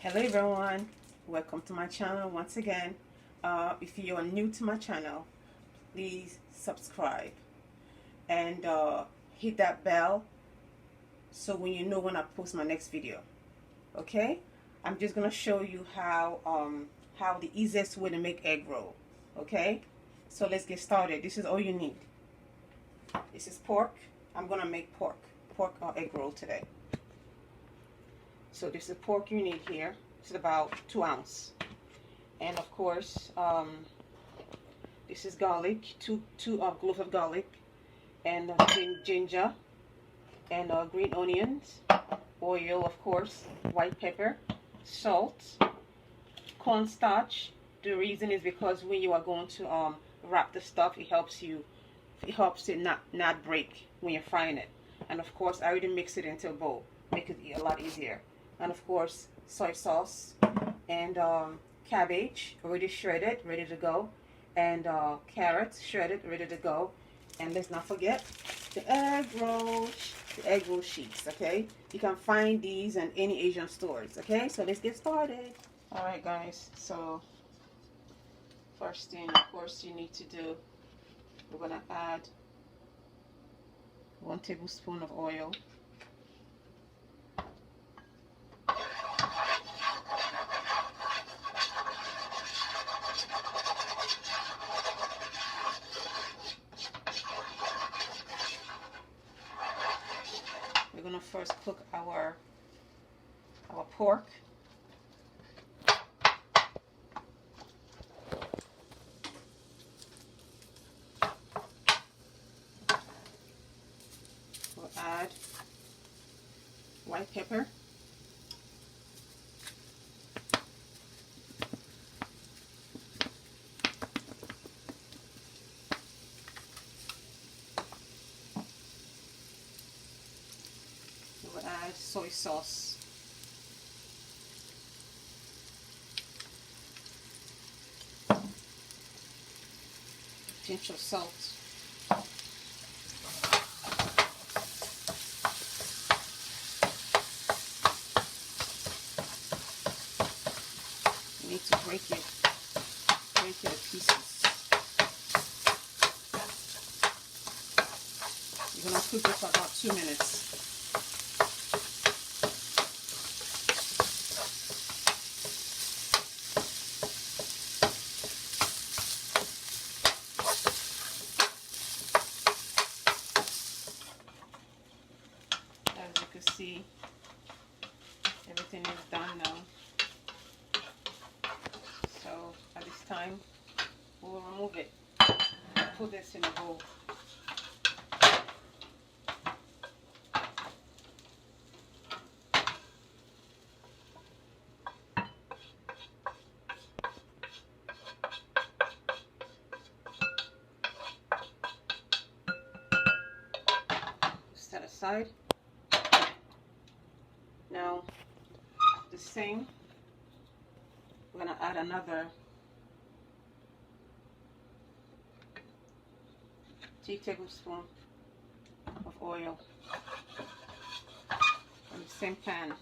Hello everyone, welcome to my channel once again. If you are new to my channel, please subscribe and hit that bell so when you know when I post my next video. Okay, I'm just gonna show you how the easiest way to make egg roll. Okay, so let's get started. This is all you need. This is pork. I'm gonna make pork egg roll today. So this is pork you need here. It's about 2 ounces. And of course, this is garlic, two cloves of garlic, and ginger, and green onions, oil, of course, white pepper, salt, cornstarch. The reason is because when you are going to wrap the stuff, it helps it not break when you're frying it. And of course, I already mix it into a bowl, make it a lot easier. And of course, soy sauce and cabbage already shredded, ready to go, and carrots shredded, ready to go. And let's not forget the egg roll sheets. Okay, you can find these in any Asian stores. Okay, so let's get started. All right, guys. So first thing, of course, you need to do, we're gonna add 1 tablespoon of oil. We're gonna first cook our pork. We'll add white pepper, we'll add soy sauce, pinch of salt, you need to break it to pieces. You're gonna cook it for about 2 minutes. As you can see, everything is done now. So at this time, we'll remove it. Put this in a bowl. Set aside. Now, the same, we're gonna add another 2 tablespoons of oil in the same pan.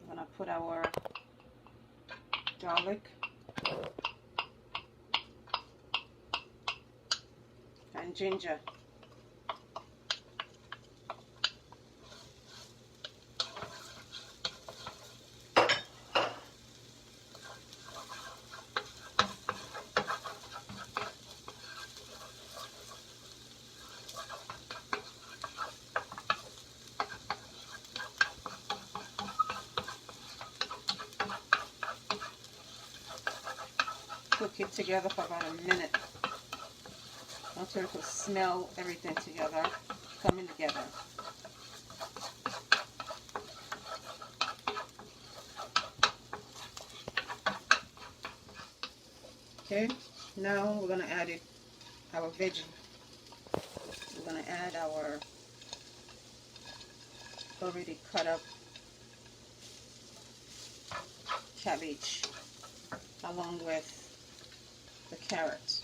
We're gonna put our garlic and ginger. Cook it together for about a minute until you can smell everything together, coming together. Okay, now we're gonna add our veggie. We're gonna add our already cut up cabbage along with the carrots.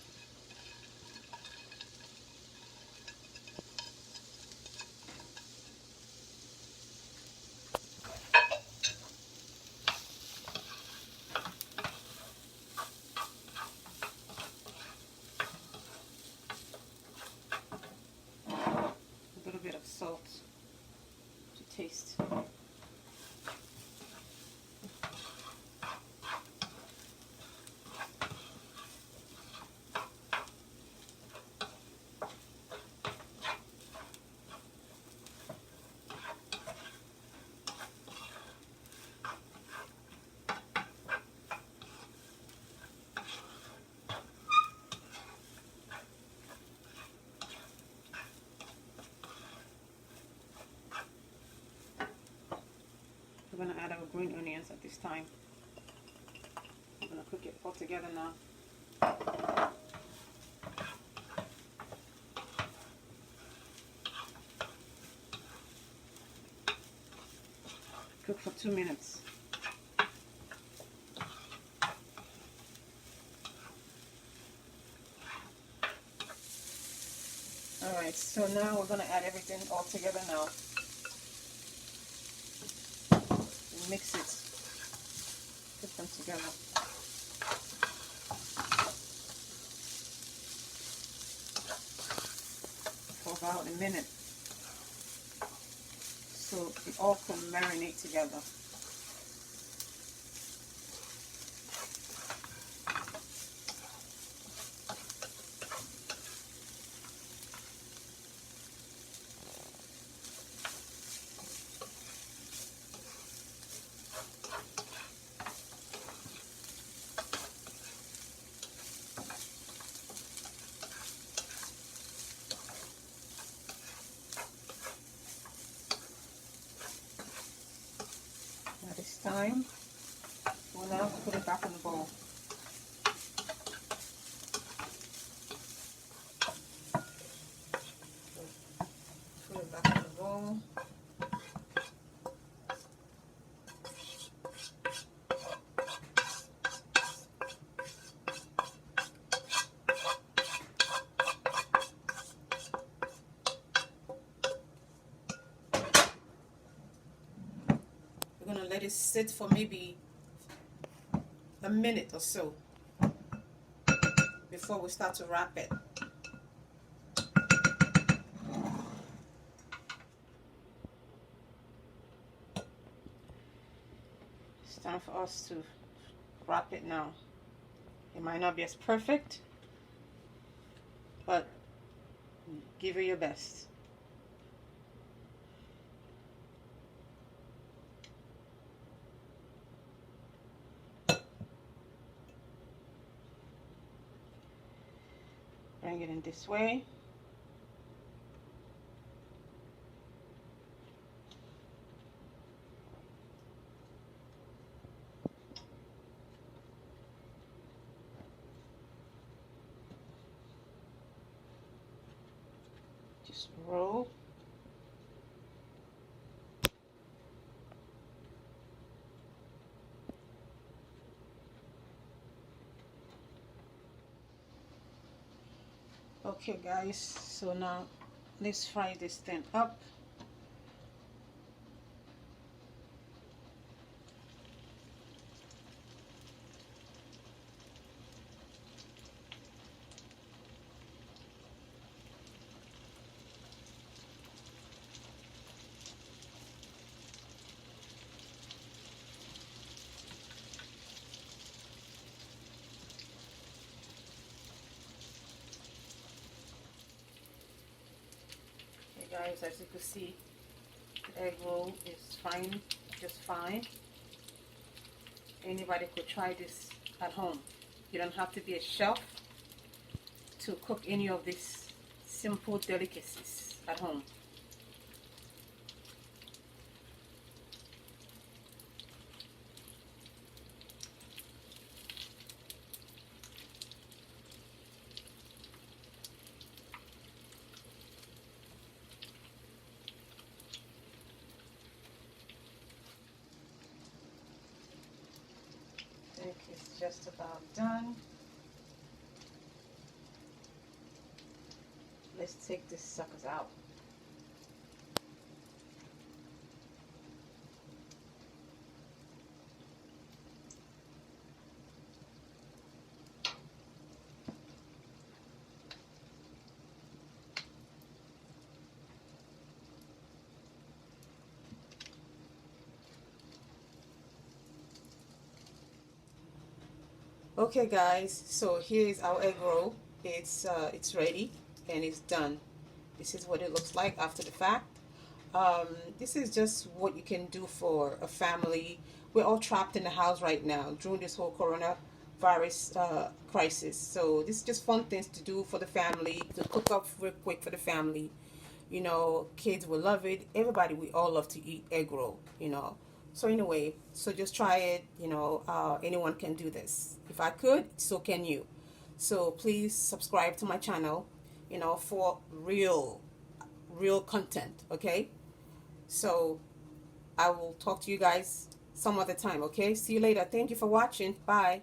we're gonna add our green onions at this time. I'm gonna cook it all together now. Cook for 2 minutes. Alright, so now we're gonna add everything all together now. Mix it. Put them together. For about a minute. So it all can marinate together. At this time, we'll now put it back in the bowl. Put it back in the bowl. We're going to let it sit for maybe a minute or so before we start to wrap it. It's time for us to wrap it now. It might not be as perfect, but give it your best. Bring it in this way. Just roll. Okay guys, so now let's fry this thing up. Guys, as you can see, the egg roll is fine, just fine. Anybody could try this at home. You don't have to be a chef to cook any of these simple delicacies at home. It's just about done. Let's take these suckers out. Okay guys, so here's our egg roll. It's ready and it's done. This is what it looks like after the fact. This is just what you can do for a family. We're all trapped in the house right now during this whole coronavirus crisis. So this is just fun things to do for the family, to cook up real quick for the family. You know, kids will love it. Everybody, we all love to eat egg roll, you know. So anyway, so just try it. You know, anyone can do this. If I could, so can you. So please subscribe to my channel, you know, for real content. Okay. So I will talk to you guys some other time. Okay. See you later. Thank you for watching. Bye.